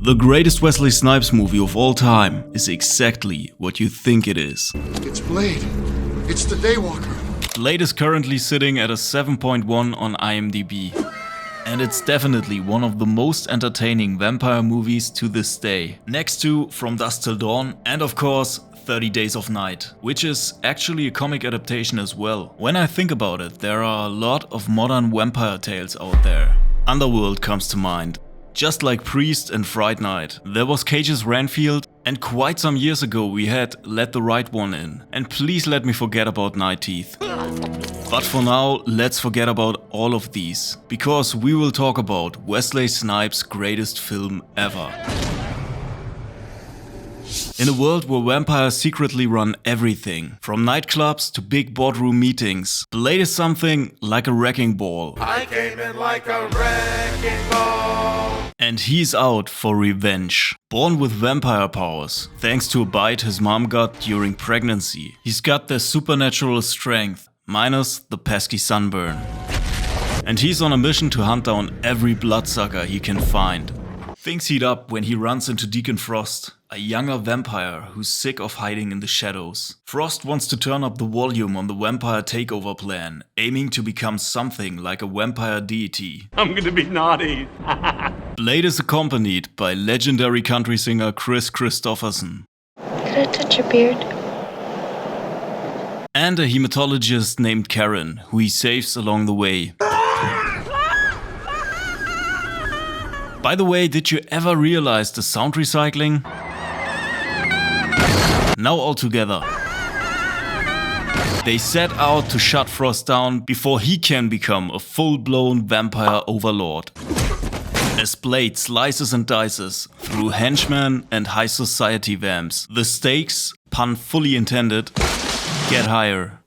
The greatest Wesley Snipes movie of all time is exactly what you think it is. It's Blade. It's the Daywalker. Blade is currently sitting at a 7.1 on IMDb. And it's definitely one of the most entertaining vampire movies to this day. Next to From Dusk Till Dawn and of course 30 Days of Night, which is actually a comic adaptation as well. When I think about it, there are a lot of modern vampire tales out there. Underworld comes to mind. Just like Priest and Fright Night. There was Cage's Renfield, and quite some years ago we had Let the Right One In. And please let me forget about Night Teeth. But for now, let's forget about all of these, because we will talk about Wesley Snipes' greatest film ever. In a world where vampires secretly run everything, from nightclubs to big boardroom meetings, Blade is something like a wrecking ball. I came in like a wrecking ball. And he's out for revenge. Born with vampire powers, thanks to a bite his mom got during pregnancy. He's got their supernatural strength, minus the pesky sunburn. And he's on a mission to hunt down every bloodsucker he can find. Things heat up when he runs into Deacon Frost, a younger vampire who's sick of hiding in the shadows. Frost wants to turn up the volume on the vampire takeover plan, aiming to become something like a vampire deity. I'm gonna be naughty. Blade is accompanied by legendary country singer Chris Christopherson. Could I touch your beard? And a hematologist named Karen, who he saves along the way. By the way, did you ever realize the sound recycling? Now all together. They set out to shut Frost down before he can become a full-blown vampire overlord. As Blade slices and dices through henchmen and high society vamps, the stakes, pun fully intended, get higher.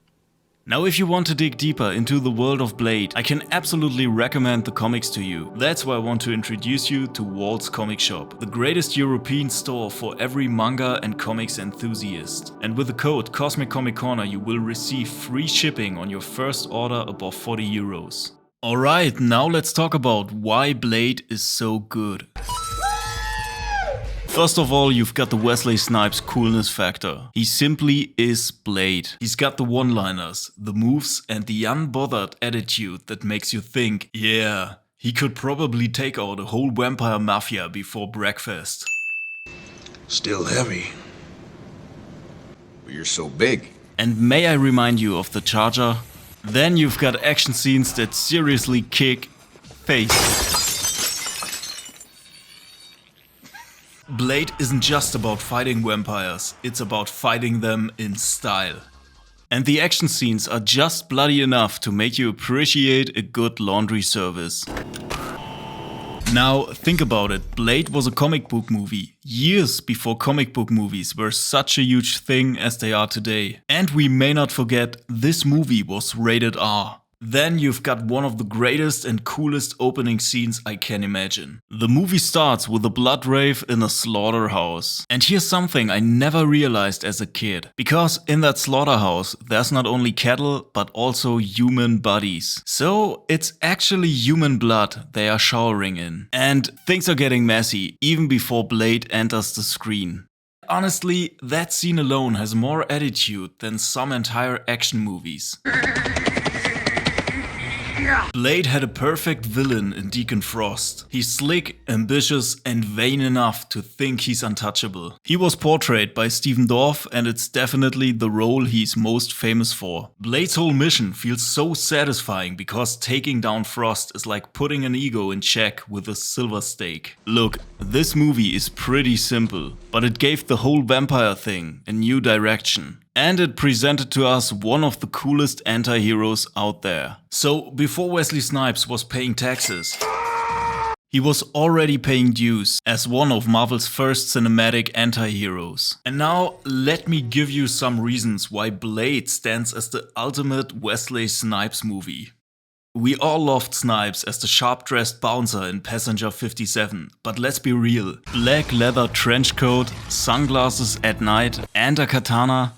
Now if you want to dig deeper into the world of Blade, I can absolutely recommend the comics to you. That's why I want to introduce you to Walt's Comic Shop, the greatest European store for every manga and comics enthusiast. And with the code Cosmic Comic Corner you will receive free shipping on your first order above 40 euros. Alright, now let's talk about why Blade is so good. First of all, you've got the Wesley Snipes coolness factor. He simply is Blade. He's got the one-liners, the moves and the unbothered attitude that makes you think, yeah, he could probably take out a whole vampire mafia before breakfast. Still heavy. But you're so big. And may I remind you of the charger? Then you've got action scenes that seriously kick face. Blade isn't just about fighting vampires, it's about fighting them in style. And the action scenes are just bloody enough to make you appreciate a good laundry service. Now, think about it, Blade was a comic book movie, years before comic book movies were such a huge thing as they are today. And we may not forget, this movie was rated R. Then you've got one of the greatest and coolest opening scenes I can imagine. The movie starts with a blood rave in a slaughterhouse. And here's something I never realized as a kid. Because in that slaughterhouse there's not only cattle but also human bodies. So it's actually human blood they are showering in. And things are getting messy even before Blade enters the screen. Honestly, that scene alone has more attitude than some entire action movies. Blade had a perfect villain in Deacon Frost. He's slick, ambitious and vain enough to think he's untouchable. He was portrayed by Stephen Dorff and it's definitely the role he's most famous for. Blade's whole mission feels so satisfying because taking down Frost is like putting an ego in check with a silver stake. Look, this movie is pretty simple, but it gave the whole vampire thing a new direction. And it presented to us one of the coolest anti-heroes out there. So, before Wesley Snipes was paying taxes, he was already paying dues as one of Marvel's first cinematic anti-heroes. And now, let me give you some reasons why Blade stands as the ultimate Wesley Snipes movie. We all loved Snipes as the sharp-dressed bouncer in Passenger 57, but let's be real. Black leather trench coat, sunglasses at night and a katana.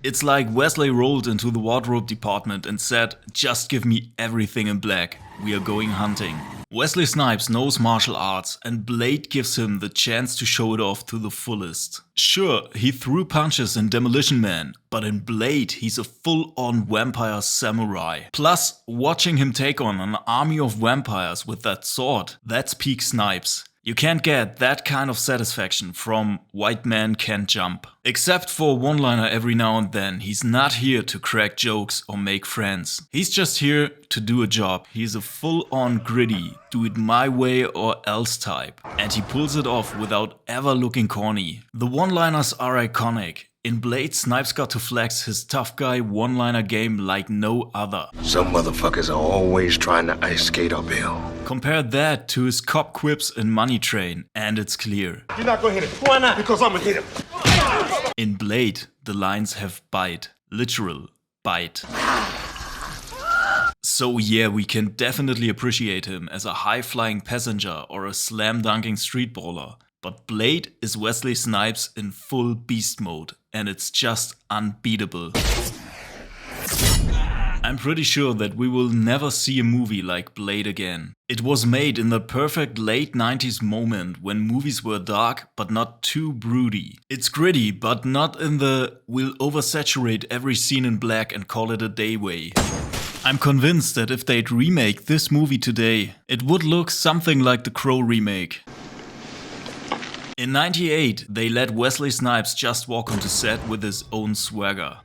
It's like Wesley rolled into the wardrobe department and said, just give me everything in black, we are going hunting. Wesley Snipes knows martial arts and Blade gives him the chance to show it off to the fullest. Sure, he threw punches in Demolition Man, but in Blade he's a full-on vampire samurai. Plus, watching him take on an army of vampires with that sword, that's peak Snipes. You can't get that kind of satisfaction from White Man Can't Jump. Except for a one-liner every now and then, he's not here to crack jokes or make friends. He's just here to do a job. He's a full-on gritty, do it my way or else type. And he pulls it off without ever looking corny. The one-liners are iconic. In Blade, Snipes got to flex his tough guy one-liner game like no other. Some motherfuckers are always trying to ice skate uphill. Compare that to his cop quips in Money Train, and it's clear. You're not gonna hit him. Why not? Because I'm gonna hit him. In Blade, the lines have bite. Literal bite. So yeah, we can definitely appreciate him as a high-flying passenger or a slam-dunking street baller. But Blade is Wesley Snipes in full beast mode, and it's just unbeatable. I'm pretty sure that we will never see a movie like Blade again. It was made in the perfect late 90s moment when movies were dark but not too broody. It's gritty but not in the we'll oversaturate every scene in black and call it a day way. I'm convinced that if they'd remake this movie today, it would look something like the Crow remake. In '98, they let Wesley Snipes just walk onto set with his own swagger.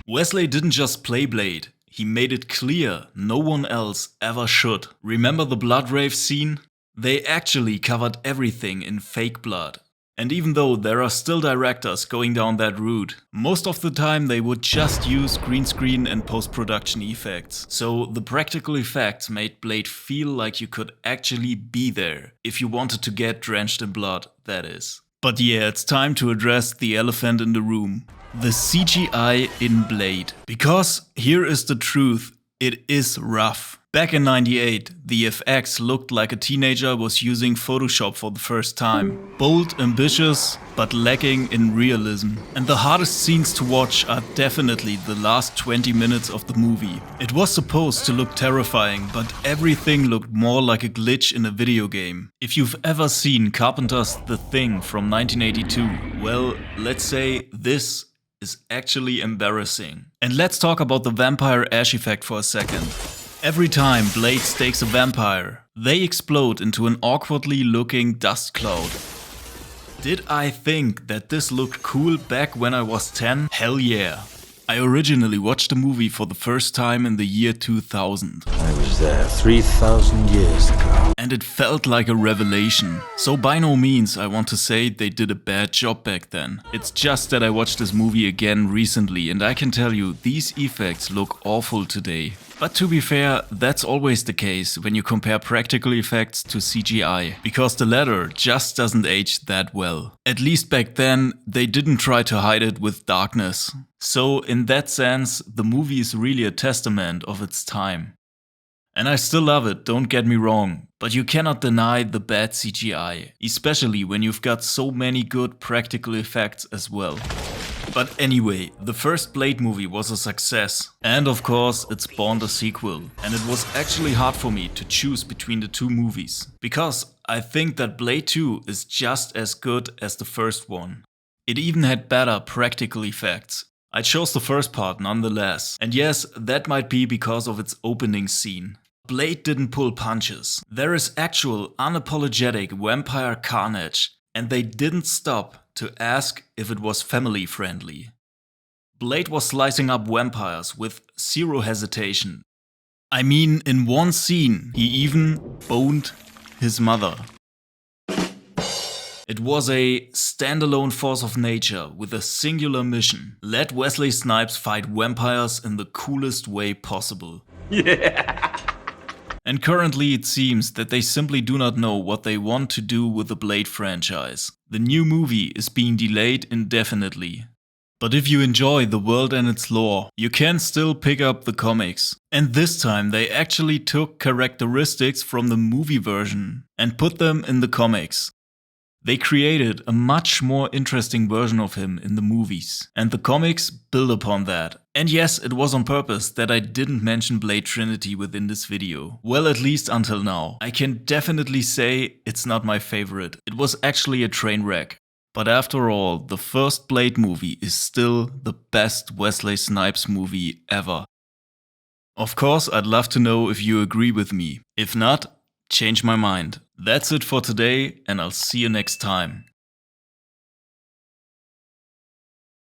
Wesley didn't just play Blade, he made it clear no one else ever should. Remember the blood rave scene? They actually covered everything in fake blood. And even though there are still directors going down that route, most of the time they would just use green screen and post-production effects. So the practical effects made Blade feel like you could actually be there, if you wanted to get drenched in blood, that is. But yeah, it's time to address the elephant in the room. The CGI in Blade. Because here is the truth, it is rough. Back in '98, the FX looked like a teenager was using Photoshop for the first time. Bold, ambitious, but lacking in realism. And the hardest scenes to watch are definitely the last 20 minutes of the movie. It was supposed to look terrifying, but everything looked more like a glitch in a video game. If you've ever seen Carpenter's The Thing from 1982, well, let's say this is actually embarrassing. And let's talk about the vampire ash effect for a second. Every time Blade stakes a vampire, they explode into an awkwardly looking dust cloud. Did I think that this looked cool back when I was 10? Hell yeah. I originally watched the movie for the first time in the year 2000. I was there 3,000 years ago. And it felt like a revelation. So by no means I want to say they did a bad job back then. It's just that I watched this movie again recently and I can tell you these effects look awful today. But to be fair, that's always the case when you compare practical effects to CGI, because the latter just doesn't age that well. At least back then, they didn't try to hide it with darkness. So in that sense, the movie is really a testament of its time. And I still love it, don't get me wrong, but you cannot deny the bad CGI, especially when you've got so many good practical effects as well. But anyway, the first Blade movie was a success, and of course it spawned a sequel. And it was actually hard for me to choose between the two movies, because I think that Blade 2 is just as good as the first one. It even had better practical effects. I chose the first part nonetheless, and yes, that might be because of its opening scene. Blade didn't pull punches. There is actual unapologetic vampire carnage, and they didn't stop to ask if it was family friendly. Blade was slicing up vampires with zero hesitation. I mean, in one scene, he even boned his mother. It was a standalone force of nature with a singular mission. Let Wesley Snipes fight vampires in the coolest way possible. Yeah! And currently it seems that they simply do not know what they want to do with the Blade franchise. The new movie is being delayed indefinitely. But if you enjoy the world and its lore, you can still pick up the comics. And this time they actually took characteristics from the movie version and put them in the comics. They created a much more interesting version of him in the movies, and the comics build upon that. And yes, it was on purpose that I didn't mention Blade Trinity within this video. Well, at least until now. I can definitely say it's not my favorite. It was actually a train wreck. But after all, the first Blade movie is still the best Wesley Snipes movie ever. Of course, I'd love to know if you agree with me. If not, change my mind. That's it for today, and I'll see you next time.